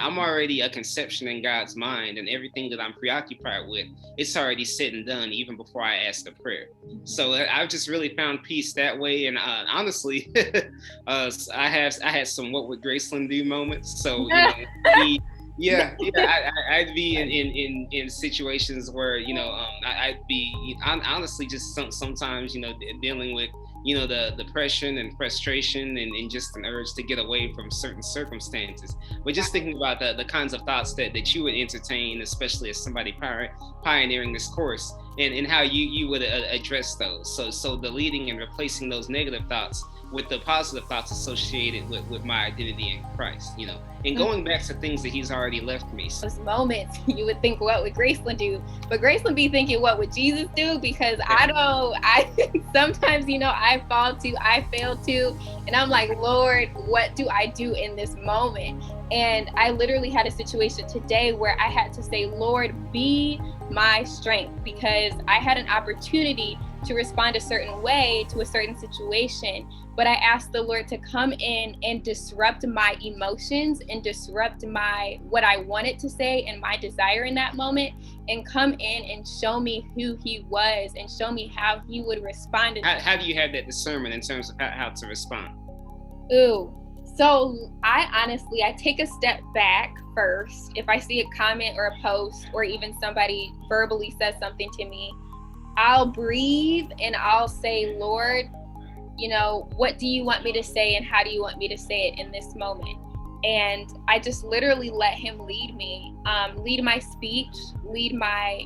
I'm already a conception in God's mind, and everything that I'm preoccupied with, it's already said and done even before I ask the prayer. So I've just really found peace that way. And honestly, I had some what would Graceland do moments. So be I'd be in situations where I'd be honestly just sometimes dealing with the depression and frustration and just an urge to get away from certain circumstances. But just thinking about the kinds of thoughts that you would entertain, especially as somebody pioneering this course, and how you would address those. So deleting and replacing those negative thoughts with the positive thoughts associated with my identity in Christ, and going back to things that he's already left me. Those moments, you would think, what would Graceland do? But Graceland be thinking, what would Jesus do? Because I sometimes, I fail to, and I'm like, Lord, what do I do in this moment? And I literally had a situation today where I had to say, Lord, be my strength, because I had an opportunity to respond a certain way to a certain situation, but I asked the Lord to come in and disrupt my emotions and disrupt what I wanted to say and my desire in that moment, and come in and show me who he was and show me how he would respond. How do you have that discernment in terms of how to respond? So I take a step back first. If I see a comment or a post, or even somebody verbally says something to me, I'll breathe and I'll say, Lord, what do you want me to say, and how do you want me to say it in this moment? And I just literally let him lead me, lead my speech, lead my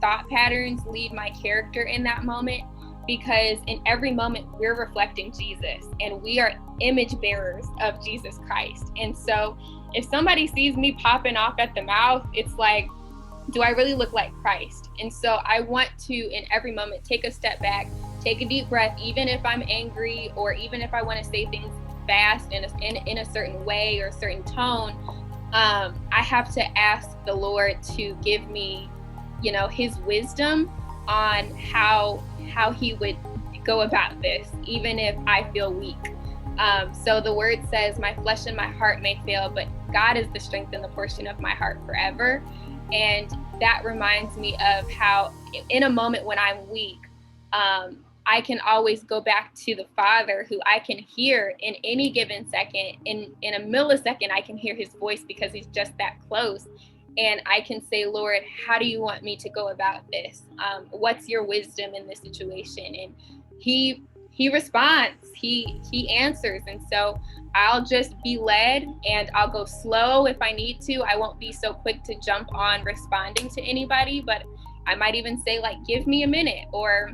thought patterns, lead my character in that moment, because in every moment we're reflecting Jesus and we are image bearers of Jesus Christ. And so if somebody sees me popping off at the mouth, it's like, do I really look like Christ? And so I want to, in every moment, take a step back, take a deep breath, even if I'm angry, or even if I want to say things fast in a certain way or a certain tone. I have to ask the Lord to give me, his wisdom on how he would go about this, even if I feel weak. So the word says, my flesh and my heart may fail, but God is the strength and the portion of my heart forever. And that reminds me of how in a moment when I'm weak, I can always go back to the Father, who I can hear in any given second. In a millisecond, I can hear his voice because he's just that close. And I can say, Lord, how do you want me to go about this? What's your wisdom in this situation? And he responds, he answers. And so I'll just be led, and I'll go slow if I need to. I won't be so quick to jump on responding to anybody, but I might even say, like, give me a minute, or,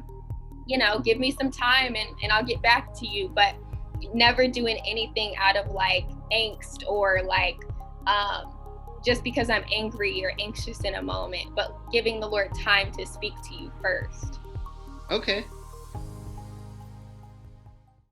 give me some time and I'll get back to you. But never doing anything out of like angst or like, just because I'm angry or anxious in a moment, but giving the Lord time to speak to you first. Okay.